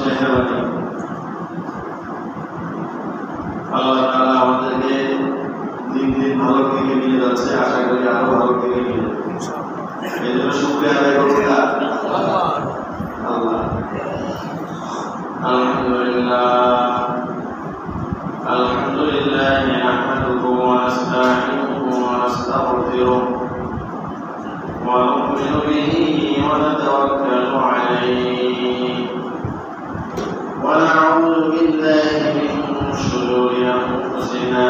মেহরবানি। আল্লাহ তাআলা আমাদেরকে দিন দিন ভালো দিকে নিয়ে যাচ্ছে, আশা করি আরো ভালো দিকে নিয়ে যাবে। এই জন্য শুকরিয়া আদায় করবো আল্লাহ। আলহামদুলিল্লাহ আলহামদুলিল্লাহ নাহমাদুহু ওয়া নাস্তাঈনুহু ওয়া নাস্তাগফিরুহু ওয়া নু'মিনু বিহি ওয়া নাতাওয়াক্কালু আলাইহি ওয়া না'উযু বিল্লাহি মিন শুরুরি আনফুসিনা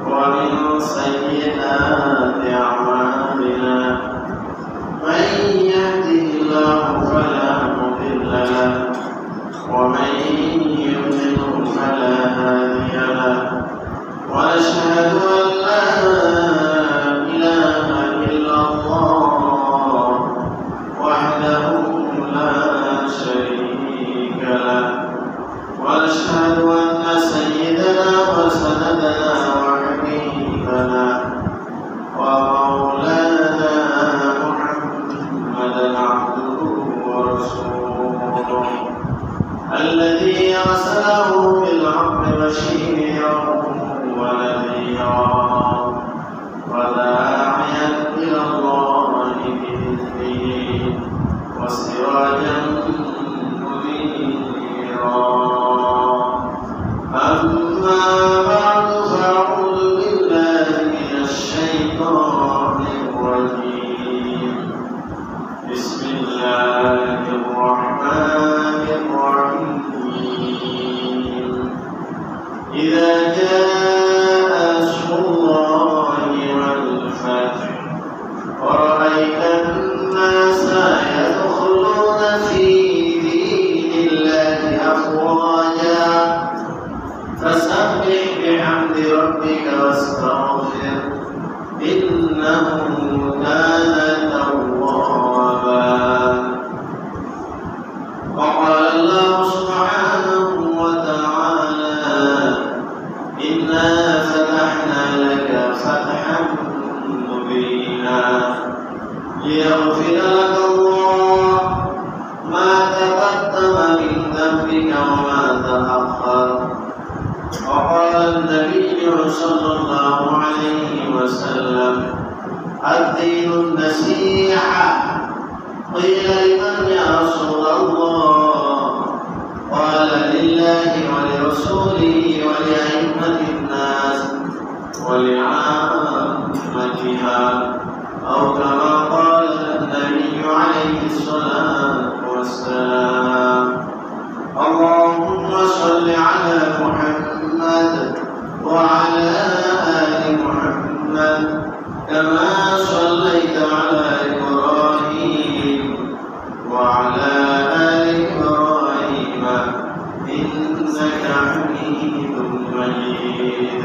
ওয়া মিন সাইয়্যাতি আ'মালিনা মান yahdihillahu fala mudilla lahu ومن يضلل فلا هادي له ونشهد أن لا إله إلا الله وحده لا شريك له ونشهد أن سيدنا وسندنا وحبيبنا ومولانا محمدا عبده ورسوله الذي أرسله بالحق بشيرا ونذيرا وداعيا إلى الله بإذنه وسراجا منيرا أما بعد فأعوذ بالله من الشيطان الرجيم بسم الله الرحمن الرحيم إذا جاء نصر الله والفتح ورأيت الناس يدخلون في دين الله أفواجا فسبح بحمد ربك واستغفر إنه كان توابا. وقال الله سبحانه وتعالى إنا فتحنا لك فتحا مبينا ليغفر لك الله ما تقدم من ذنبك وما تأخر. وقال النبي صلى الله عليه وسلم الدين النصيحة. قيل لمن يا رسول الله؟ قال لله ولرسوله ولأئمة الناس ولعامتها أو كما قال النبي عليه الصلاة والسلام. اللهم صل على محمد وعلى آل محمد كما صليت على إبراهيم وعلى آل إبراهيم إنك حميد مجيد.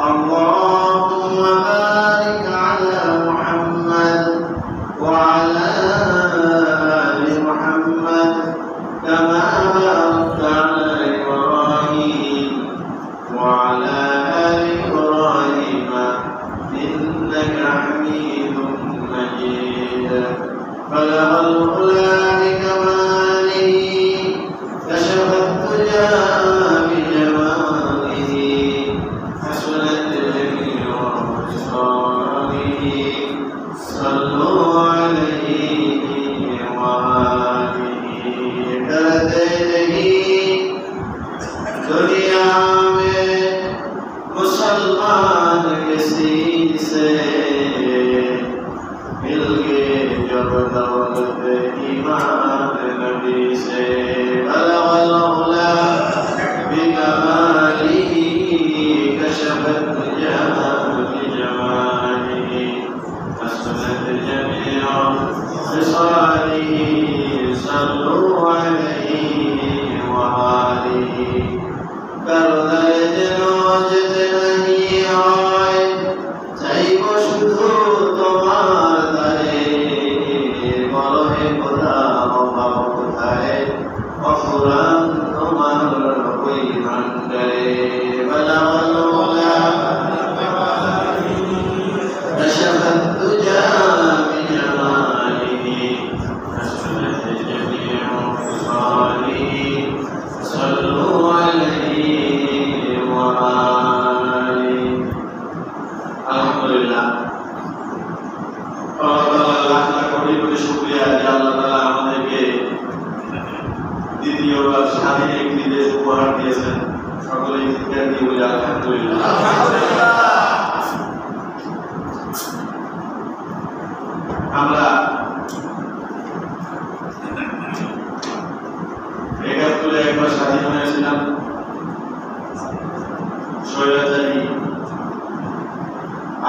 اللهم بارك على محمد وعلى آل محمد كما باركت على إبراهيم وعلى آل إبراهيم إنك حميد مجيد. بلغ العلا بكماله كشف الدجى بجماله حسنت جميع خصاله صلوا عليه وآله. करते नहीं दुनिया में मुसलमान किसी से मिल गए जब दौलत ईमान नबी से. बलगल उला बिकमालिही कशफत बिजमालिही हसनत जमीअ खिसालिही सल्लु अलैहि व आलिहि. দ্বিতীয়বার স্বাধীন একটি দেশ উপহার দিয়েছেন। সকলেই চিৎকার দিয়ে বলে আলহামদুলিল্লাহ। আমরা ৭১ একবার স্বাধীন হয়েছিলাম। স্বৈরাচারী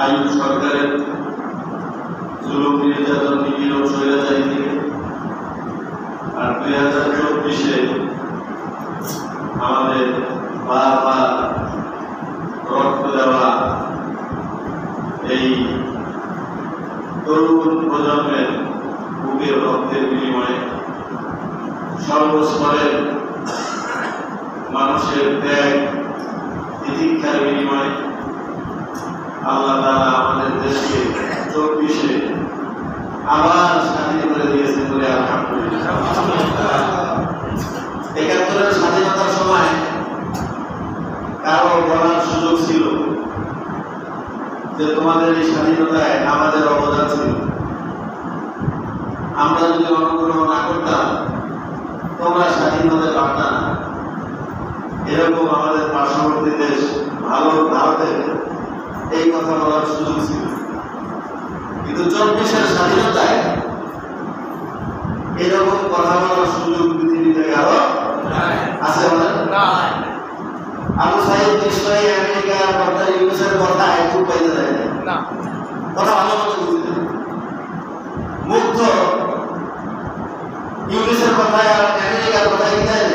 আইয়ুব সরকারের জুলুম নির্যাতন নিপীড়ন স্বৈরাচারী থেকে। আর ২০২৪-এ আমাদের বারবার রক্ত দেওয়া এই তরুণ প্রজন্মের বুকের রক্তের বিনিময়ে সর্বস্তরের মানুষের ত্যাগ তিতিক্ষার বিনিময়ে আল্লাহ তাআলা আমাদের দেশকে ২৪-এ আবার স্বাধীন করে দিয়েছেন বলে আলহামদুলিল্লাহ। ৭১-এর স্বাধীনতার সময় কারো বলার সুযোগ ছিল যে তোমাদের এই স্বাধীনতায় আমাদের অবদান ছিল, আমরা যদি অনুগ্রহ না করতাম তোমরা স্বাধীন হতে পারতাম না। এরকম আমাদের পার্শ্ববর্তী দেশ ভারতের এই কথা বলার সুযোগ ছিল। কিন্তু ২৪-এর স্বাধীনতায় এরকম কথা বলার সুযোগ পৃথিবীতে আরো আছে না। আবু সাইদ নিশ্চয়ই আমেরিকার ডক্টর ইউনুসের কথা একটু পাইতে দেয় না, কথা ভালো মতো বুঝতে মুগ্ধ ইউনুসের কথায় আর আমেরিকার কথায় কি দেয়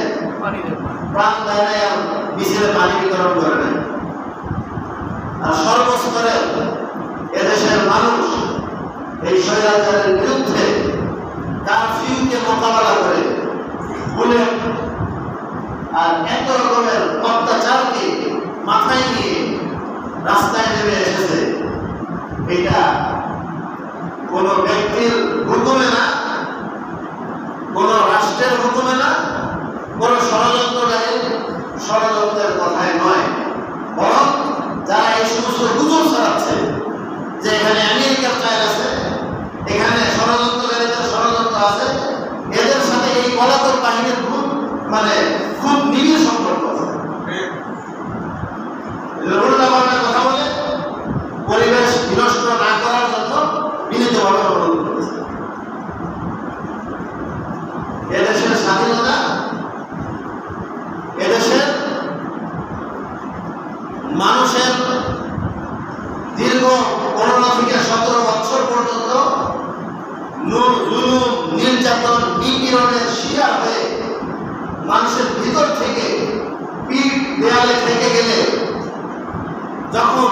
প্রাণ দেয় না, আর মিছিলে পানি বিতরণ করে না। আর সর্বস্তরে এদেশের মানুষ এই স্বৈরাচারের বিরুদ্ধে কারফিউকে মোকাবেলা করে বুলেট আর এত রকমের অত্যাচারকে মাথায় নিয়ে রাস্তায় নেমে এসেছে। এটা কোন ব্যক্তির হুকুমে না, কোন রাষ্ট্রের হুকুমে না, কোন ষড়যন্ত্রের কথায় নয়, বরং যারা এই সমস্ত গুজব ছড়াচ্ছে যে এখানে আমেরিকার চাল আছে, এখানে ষড়যন্ত্রকারীদের ষড়যন্ত্র আছে, এদের সাথে এই পলাতক বাহিনীর খুব নিবিড় সম্পর্ক আছে। কথা বলে পরিবেশ বিনষ্ট না করার জন্য বিনীতভাবে অনুরোধ করেছে। এদেশের স্বাধীনতা, এদেশের মানুষের দীর্ঘ ১৫ থেকে ১৭ বছর পর্যন্ত জুলুম নির্যাতন নিপীড়নের শিকার হয়ে মানুষের ভিতর থেকে পিঠ দেয়ালে থেকে গেলে যখন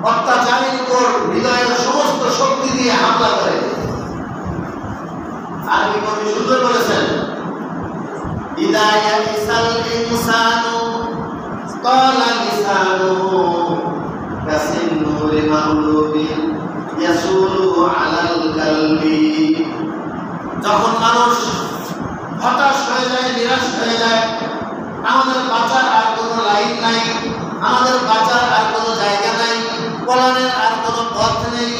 অত্যাচারীর উপর হৃদয়ের সমস্ত শক্তি দিয়ে হামলা করে, আরবি কবি সুন্দর বলেছেন, ইদা ইয়াইসাল ইনসানু ক্বালা লিসানুহু কাসিন্নুরি মাগলুবিন ইয়াসুলু আলাল কালবি। যখন মানুষ হতাশ হয়ে যায়, নিরাশ হয়ে যায়, আমাদের বাঁচার আর কোনো লাইন নাই, আমাদের বাঁচার আর কোনো জায়গা নাই, পলানের আর কোনো পথ নেই,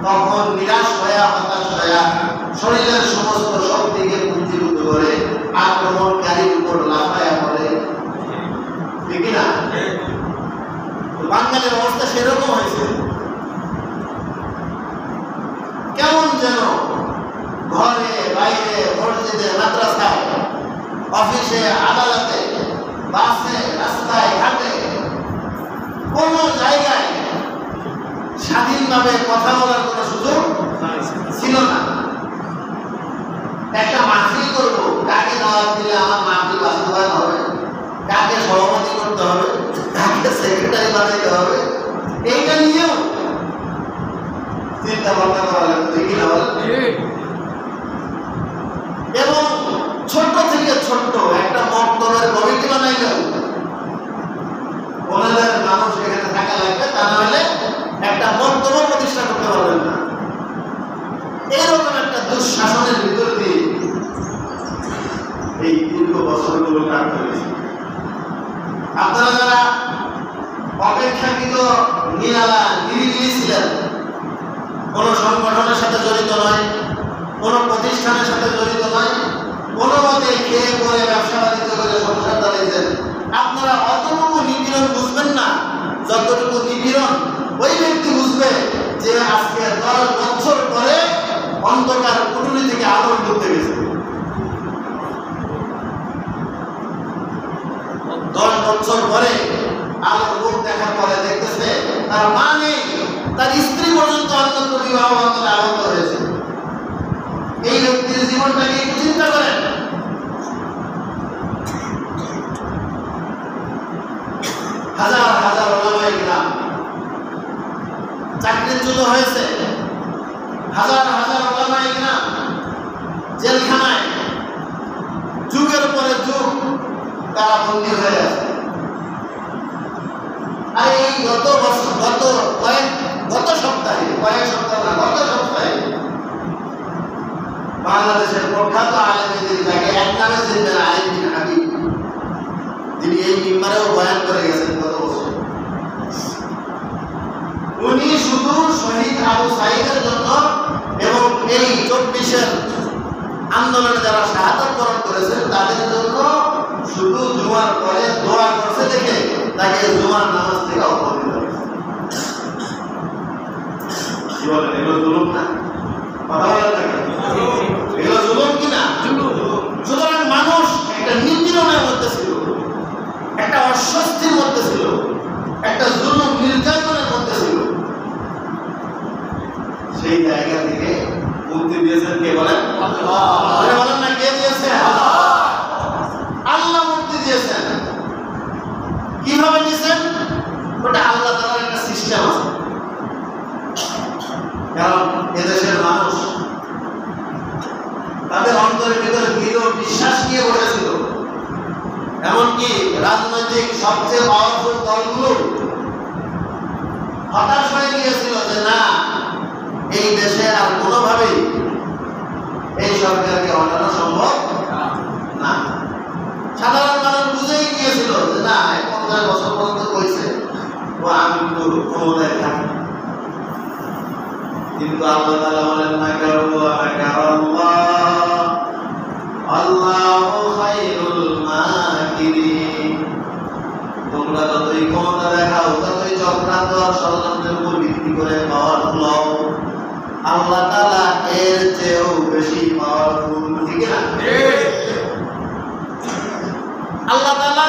তখন নিরাশ হয়ে হতাশ হয়ে শরীরের সমস্ত শক্তিকে পুঞ্জীভূত করে আক্রমণকারীর উপর লাফায়া পড়ে, ঠিক না? বাঙালির অবস্থা সেরকম হয়েছে। কেমন যেন ঘরে বাইরে মসজিদে মাদ্রাসায় অফিসে আদালতে বাসে রাস্তায় ঘাটে কোন জায়গায় স্বাধীনভাবে কথা বলার কোনো সুযোগ ছিল না। একটা মাহফিল করবো, কাকে দাওয়াত দিলে আমার মাহফিল বাস্তবায়ন হবে, কাকে সভাপতি করতে হবে, কাকে সেক্রেটারি বানাইতে হবে, এইটা নিয়েও চিন্তা ভাবনা করা লাগবে, ঠিক না? এবং ছোট থেকে ছোট্ট একটা মক্তবের কমিটি বানাইলেও ওনাদের মানুষ এখানে থাকা লাগবে, তা না হলে একটা মক্তব প্রতিষ্ঠা করতে পারবেন না। এরকম একটা দুঃশাসনের ভিতর দিয়ে এই দীর্ঘ বছরগুলো কাটতে হয়েছে। আপনারা যারা অপেক্ষাকৃত নিরালা নিরিবিলি ছিলেন, কোন সংগঠনের সাথে জড়িত নয়, কোন প্রতিষ্ঠানের সাথে জড়িত নয়, কোনো মতে খেয়ে পরে ব্যবসা বাণিজ্য করে সংসার চালাইছেন, আপনারা অতটুকু নিপীড়ন বুঝবেন না যতটুকু নিপীড়ন ওই ব্যক্তি বুঝবে যে আজকে 10 বছর পরে অন্ধকার কুটুলি থেকে আলো ঢুকতে গেছে। 10 বছর পরে আলোর মুখ দেখার পরে দেখতেছে তার মা নেই, তার স্ত্রী পর্যন্ত অন্যত্র বিবাহ বন্ধনে আবদ্ধ হয়েছে। এই ব্যক্তির জীবনটাকে একটু চিন্তা করেন। হাজার হাজার ওলামায়ে কিরাম চাকরিচ্যুত হয়েছে, হাজার হাজার ওলামায়ে কিরাম জেলখানায় যুগের পরে যুগ তারা বন্দী হয়ে আছে। আর এই গত সপ্তাহে বাংলাদেশের প্রখ্যাত আলেমদের যাকে এক নামে চিনবেন আলিম বিন হাবিব, তিনি এই মিম্বারেও বয়ান করে গেছেন গত বছর। উনি শুধু শহীদ আবু সাঈদের জন্য এবং এই 24-এর আন্দোলনে যারা শাহাদাত বরণ করেছেন তাদের জন্য শুধু জুমার পরে দোয়া করছে দেখে তাকে জুমার নামাজ থেকে অপরাধ করেছে। কি বলেন, এগুলো জুলুম না? কথা বলেন না, এগুলো জুলুম কিনা? সুতরাং মানুষ একটা নিপীড়নের মধ্যে ছিল, একটা অস্বস্তির মধ্যে ছিল, একটা জুলুম নির্যাতনের মধ্যে ছিল। সেই জায়গা থেকে মুক্তি দিয়েছেন কে বলেন? আল্লাহ। বলেন না, কে দিয়েছে? আল্লাহ মুক্তি দিয়েছেন। কিভাবে দিয়েছেন? ওটা আল্লাহ তাআলার একটা সিস্টেম আছে। কারণ এদেশের মানুষ তাদের অন্তরের ভিতরে দৃঢ় বিশ্বাস নিয়ে বসেছিল। এমনকি রাজনৈতিক সবচেয়ে পাওয়ারফুল দলগুলো হতাশ হয়ে গিয়েছিল যে না, এই দেশে আর কোনোভাবেই এই সরকারকে হটানো সম্ভব না। সাধারণ মানুষ বুঝেই গিয়েছিল যে না, 50 বছর পর্যন্ত কইছে ও আমি তো ক্ষমতায় থাকি। কিন্তু আল্লাহ তাআলা বলেন না, আল্লাহু খায়রুল মাকিরিন। তোমরা যতই ক্ষমতা দেখাও, ততই চক্রান্ত আর ষড়যন্ত্রের উপর ভিত্তি করে পাওয়ারফুল হও, আল্লাহ তাআলা এর চেয়েও বেশি পাওয়ারফুল। ঠিক না? আল্লাহ তাআলা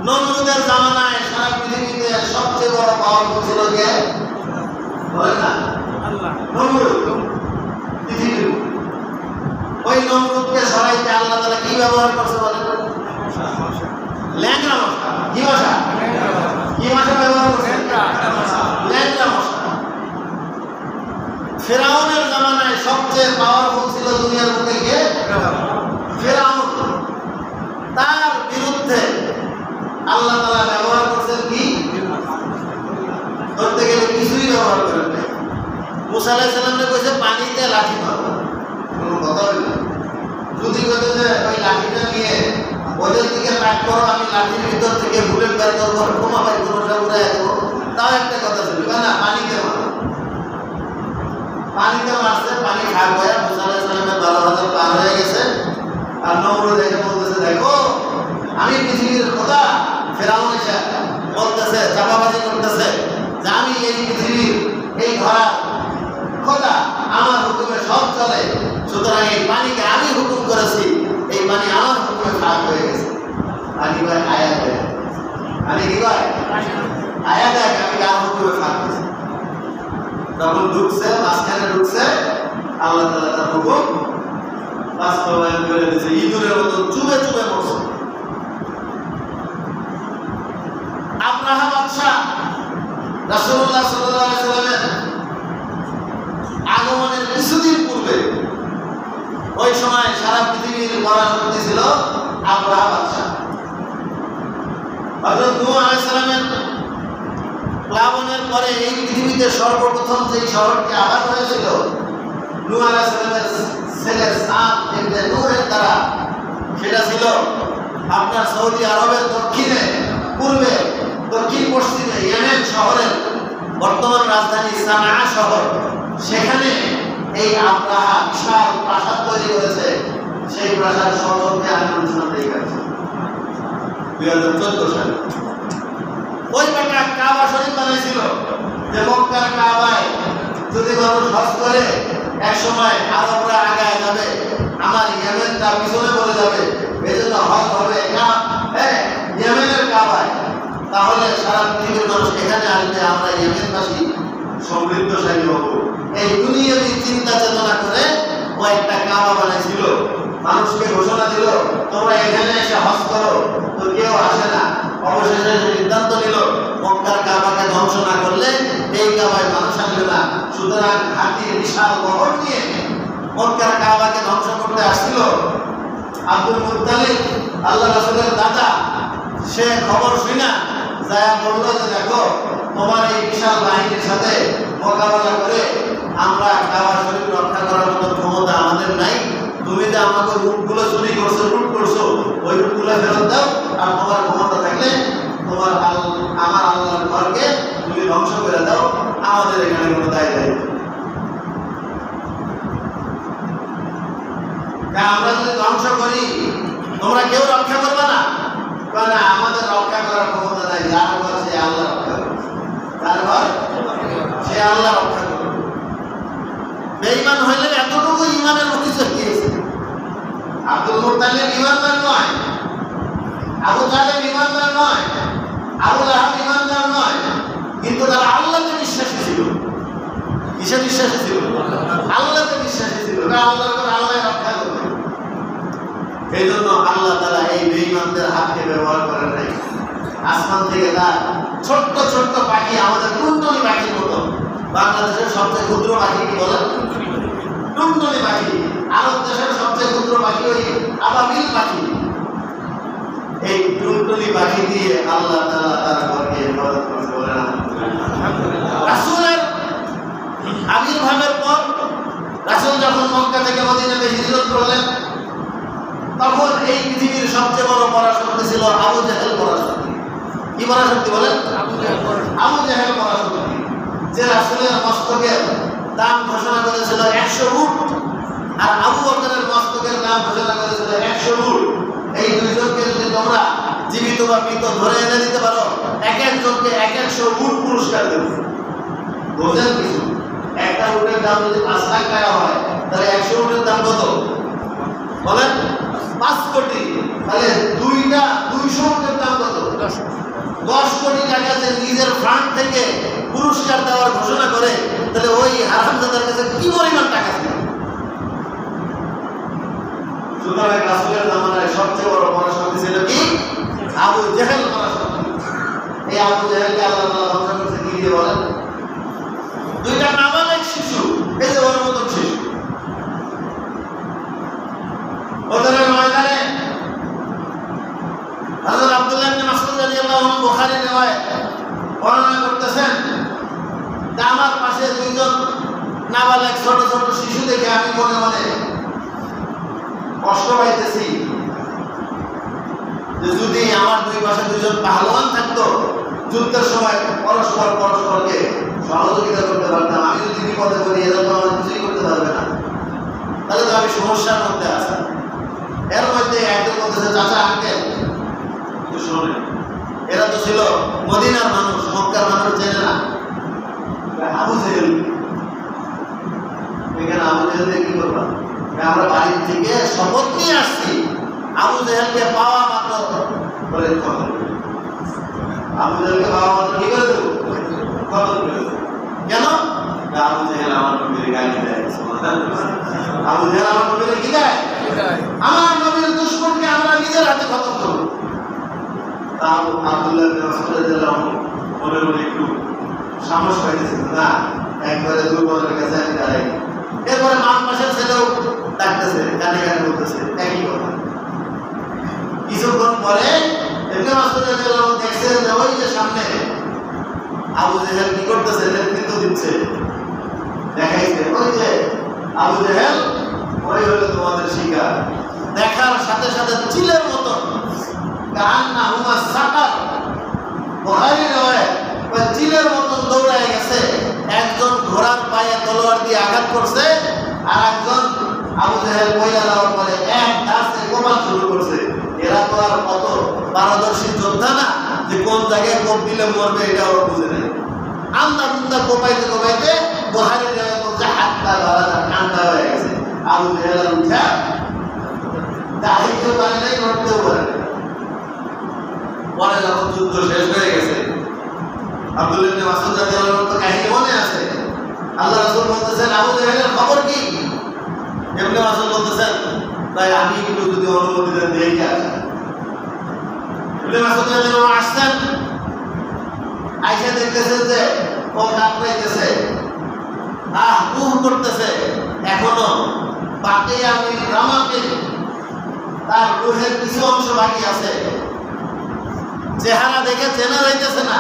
নমরুদের জামানায় সারা পৃথিবীতে সবচেয়ে বড় পাওয়ারফুল ছিল কে? বলেন না, আল্লাহ। নমরুদ পৃথিবীর ওই নমরুদকে সরাইতে আল্লাহ তাআলা কি ব্যবহার করছে বলেন? ল্যাংড়া মশা। কি মশা? কি মশা ব্যবহার করছে? ল্যাংড়া মশা। ফিরআউনের জামানায় সবচেয়ে পাওয়ারফুল ছিল দুনিয়ার বুকে কে? ফিরআউন। তার বিরুদ্ধে আল্লাহ তাআলা ব্যবহার করছেন কি? ধরতে গেলে কিছুই ব্যবহার করেন না। মুসা আলাইহিস সালামকে কইছে পানিতে লাঠি মারো, কোনো কথা হইল না। যদি কইতে যে ওই লাঠিটা নিয়ে ওদের দিকে তাক করো, আমি লাঠির ভিতর থেকে বুলেট বের করবো, বোমা বের করবো, উড়াই দেবো, তাও একটা কথা ছিল না, পানিতে মারো। পানিতে মারছে, পানি খাক হয়ে মুসা আলাইহিস সালামের 12 হাজার পার হয়ে গেছে। আর নমরুদ এসে বলতেছে, দেখো আমি পৃথিবীর খোদা। ফিরআউন এসে বলতেছে, চাপাবাজি করতেছে যে আমি এই পৃথিবীর এই ধরার খোদা, আমার হুকুমে সব চলে, সুতরাং এই পানিকে আমি হুকুম করেছি, এই পানি আমার হুকুমে খাক হয়ে গেছে। পানি ভাই আয়া দেয়, পানি কি ভাই আয়া দেয়, আমি কার হুকুমে খাক হয়েছে। তখন ঢুকছে, মাঝখানে ঢুকছে, আল্লাহ তাআলা তার হুকুম বাস্তবায়ন করে দিয়েছে। ইঁদুরের মতো চুবে চুবে মরছে। আবরাহা বাদশা রাসূলুল্লাহ সাল্লাল্লাহু আলাইহি ওয়াসাল্লামের আগমনের কিছুদিন পূর্বে, ওই সময় সারা পৃথিবীর পরাশক্তি ছিল আবরাহা বাদশা। হযরত নূহ আলাইহিস সালামের প্লাবনের পরে এই পৃথিবীতে সর্বপ্রথম যে শহরটি আবাদ হয়েছিল নূহ আলাইহিস সালামের ছেলে সাদ ইবনে নূহের দ্বারা, সেটা ছিল আপনার সৌদি আরবের দক্ষিণে পূর্বে দক্ষিণ পশ্চিমে ইয়েমেন শহরের বর্তমান রাজধানী সানা শহর। সেখানে এই আবরাহা বিশাল প্রাসাদ তৈরি করেছে, সেই প্রাসাদ সম্পর্কে আমি অনুষ্ঠান দেখেছি 2014 সালে। ওই বেটা কাবা শরীফ বানাইছিল যে মক্কার কাবায় যদি মানুষ হজ করে এক সময় আরবরা আগায় যাবে, আমার ইয়েমেন তার পিছনে পড়ে যাবে, এই জন্য হজ হবে ইয়েমেনের কাবায়, তাহলে সারা পৃথিবীর মানুষ এখানে আসবে, আমরা ইয়েমেনবাসী সমৃদ্ধশালী হব। এই দুনিয়াবী চিন্তা চেতনা করে ও একটা কাবা বানাইছিল, মানুষকে ঘোষণা দিল তোমরা এখানে এসে হজ করো, তো কেউ আসে না। অবশেষে সিদ্ধান্ত নিল মক্কার কাবাকে ধ্বংস না করলে এই কাবায় মানুষ আসবে না। সুতরাং হাতির বিশাল বহর নিয়ে মক্কার কাবাকে ধ্বংস করতে আসছিল আব্দুল মুত্তালিব, আল্লাহ রাসূলের দাদা। সে খবর শুনা যায় বলল যে দেখো তোমার এই বিশাল বাহিনীর সাথে মোকাবেলা করে আমরা কাবা শরীফ রক্ষা করার মতো ক্ষমতা আমাদের নাই, তুমি যে আমাকে রূপগুলো চুরি করছো, লুট করছো, ওই রূপগুলো ফেরত দাও, আর তোমার ক্ষমতা থাকলে তোমার আমার আল্লাহর ঘরকে তুমি ধ্বংস করে দাও, আমাদের এখানে কোনো দায় দায়িত্ব। আমরা যদি ধ্বংস করি তোমরা কেউ রক্ষা করবে না, কারণ আমাদের রক্ষা করার ক্ষমতা নাই, যার ঘর সে আল্লাহ রক্ষা করবে, যার ঘর সে আল্লাহ রক্ষা করবে। বেঈমান হইলে এতটুকু ইমানের পরিচয় দিয়েছে। আব্দুল মুত্তালিব ইমানদার নয়, আবু তালেব ইমানদার নয়, আবু লাহাব ইমানদার নয়, কিন্তু তারা আল্লাহতে বিশ্বাসী ছিল। কিসে বিশ্বাসী ছিল? আল্লাহতে বিশ্বাসী ছিল। আল্লাহর ঘর আল্লাহ রক্ষা করবে। এই জন্য আল্লাহ তাআলা এই বেঈমানদের হাতকে ব্যবহার করেন নাই। আসমান থেকে তার ছোট্ট ছোট্ট পাখি, আমাদের টুনটুনি পাখির মতো, বাংলাদেশের সবচেয়ে ক্ষুদ্র পাখি কি বলেন? টুনটুনি পাখি। আরব দেশের সবচেয়ে ক্ষুদ্র পাখি ওই আবাবিল পাখি। এই টুনটুনি পাখি দিয়ে আল্লাহ তাআলা তার ঘরকে হেফাজত করতে বলেন। রাসূলের আবির্ভাবের পর রাসূল যখন মক্কা থেকে মদিনাতে হিজরত করলেন, তখন এই পৃথিবীর সবচেয়ে বড় পরাশক্তি ছিল আবু জেহেল পরাশক্তি। কি পরাশক্তি বলেন? আবু জেহেল পরাশক্তি, যে রাসূলের মস্তকের দাম ঘোষণা করেছিল 100 উট, আর আবু বকরের মস্তকের দাম ঘোষণা করেছিল 100 উট। এই দুইজনকে যদি তোমরা জীবিত বা মৃত ধরে এনে দিতে পারো, এক একজনকে 100 উট পুরস্কার দেবে। বোঝেন কিছু? একটা উটের দাম যদি 5 লাখ টাকা হয়, তাহলে 100 উটের দাম কত বলেন? 5 কোটি। তাহলে 200 উটের দাম কত? 10 কোটি টাকা যে নিজের ফান্ড থেকে পুরস্কার দেওয়ার ঘোষণা করে, তাহলে ওই হারামজাদার কাছে কি পরিমাণ টাকা ছিল? সুতরাং রাসূলের জামানায় সবচেয়ে বড় পরাশক্তি ছিল কি? আবু জেহেল পরাশক্তি। এই আবু জেহেলকে আল্লাহ তাআলা ধ্বংস করেছে কি দিয়ে বলেন? দুইটা নাবালেগ শিশু, এই যে ওর মতন শিশু। বদরের ময়দানে হযরত আব্দুল্লাহ ইবনে মাসউদ রাদিয়াল্লাহু আনহু বুখারীর রিওয়ায়াত বর্ণনা করতেছেন যে আমার পাশে দুইজন নাবালেগ ছোট ছোট শিশু দেখে আমি মনে মনে কষ্ট পাইতেছি যে যদি আমার দুই পাশে দুইজন পাহলওয়ান থাকতো, যুদ্ধের সময় পরস্পরকে সহযোগিতা করতে পারতাম। আমি যদি বিপদে পড়ি, এরা তো আমার কিছুই করতে পারবে না, তাহলে তো আমি সমস্যার মধ্যে আছি। এর মধ্যে একজন বলতেছে, চাচা আঙ্কেল একটু শোনেন, এরা তো ছিল মদিনার মানুষ, মক্কার মানুষ চেনে না। আবু জেহেল, এখানে আবু জেহেল কি করবা? আমরা বাড়ির থেকে শপথ নিয়ে আসছি, আবু জেহেলকে পাওয়া মাত্র বলে খতম। আবু জেহেলকে পাওয়া মাত্র কি করে দেবো? খতম করে দেবো। কেন? আবু জেহেল আমার নবীর গালি দেয়। আবু জেহেল আমার নবীর কি দেয়? আমার নবীর দুশমনকে আমরা নিজের হাতে খতম করবো। আব্দুল্লাহ ইবনে মাসউদ রাদিয়াল্লাহু আনহু মনে মনে একটু সাহস পাইতেছেন, না একবারে দুর্বলের কাছে আমি দাঁড়াই। এরপরে মান পাশের ছেলেও ডাকতেছে, কানে কানে বলতেছে একই কথা। কিছুক্ষণ পরে ইবনে মাসউদ রাদিয়াল্লাহু আনহু দেখছেন যে ওই যে সামনে আবু জেহেল কি করতেছে, নেতৃত্ব দিচ্ছে, দেখাইছে ওই যে আবু জেহেল, ওই হলো তোমাদের শিকার। দেখার সাথে সাথে চিলের মতো কান্না হুমা সাকার, বুখারীর রিওয়ায়াত, ওই চিলের মতো দৌড়ায় গেছে। একজন ঘোড়ার পায়ে তলোয়ার দিয়ে আঘাত করছে, আর একজন আবু জেহেল পয়লা যাওয়ার পরে এক দাসে গোপাল শুরু করছে। এরা তো আর কত পারদর্শী যোদ্ধা না যে কোন জায়গায় কোপ দিলে মরবে এটা ওরা বুঝে নেয়। আন্দা দুন্দা কোপাইতে কোপাইতে বহারে যাওয়া বলছে হাতটা ধরা ঠান্ডা হয়ে গেছে। আবু জেহেল উঠা দাঁড়িয়েও পারে নাই, নড়তেও পারে নাই। পরে যখন যুদ্ধ শেষ হয়ে গেছে, আব্দুল্লাহ ইবনে মাসউদ রাদিয়াল্লাহু আনহু কাহিনী মনে আছে। আল্লাহ রাসূল বলতেছেন আবু জেহেলের খবর কি? ইবনে মাসউদ বলতেছেন তাই আমি একটু যদি অনুমতি দেন দেখে আসি। ইবনে মাসউদ রাদিয়াল্লাহু আনহু আসছেন, আয়েশা দেখতেছেন যে ও কাঁপতেছে, করতেছে, এখনো বাকি আমি রামাকে তার রুহের কিছু অংশ বাকি আছে, চেহারা দেখে চেনা যাইতেছে না,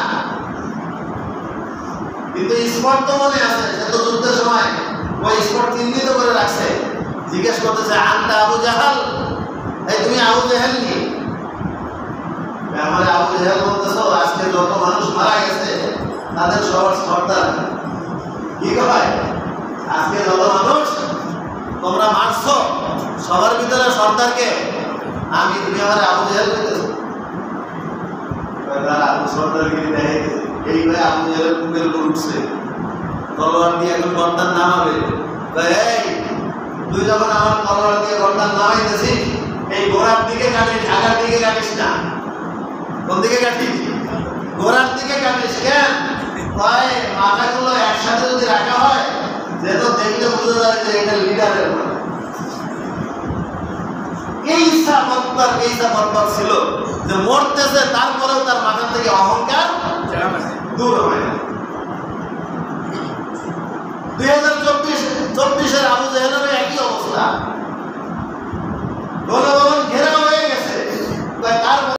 কিন্তু স্পট তো মনে আছে। সে তো যুদ্ধের সময় ওই স্পট চিহ্নিত করে রাখছে। জিজ্ঞেস করতেছে আনতা আবু জাহাল, এই তুমি আবু জেহেল নি? আমার আবু জেহেল বলতেছো আজকে যত মানুষ মারা গেছে তাদের সবার সর্দার। কি কয় আজকে যত মানুষ তোমরা মারছো সবার ভিতরে সর্দারকে আমি, তুমি আমার আবু জেহেল বলতেছো? আবু সর্দারগিরি দেখে গেছে। এইভাবে আবু জেহেলের বুকের উপর উঠছে, তলোয়ার দিয়ে এখন গর্দান নামাবে। এই তুই যখন আমার তলোয়ার দিয়ে গর্দান নামাইতেছিস এই গোড়ার দিকে কাটিস, আগার দিকে কাটিস না। কোন দিকে কাটিস? গোড়ার দিকে কাটিস। কেন? তাই মাথাগুলো একসাথে যদি রাখা হয় যে তো দেখলে বুঝতে যাবে যে এটা লিডারের মনে। কেইসা বদবার ছিল যে মরতেছে তারপরেও তার মাথা থেকে অহংকার দূর হয় না। 2024-এর আবু জেহেলের একই অবস্থা।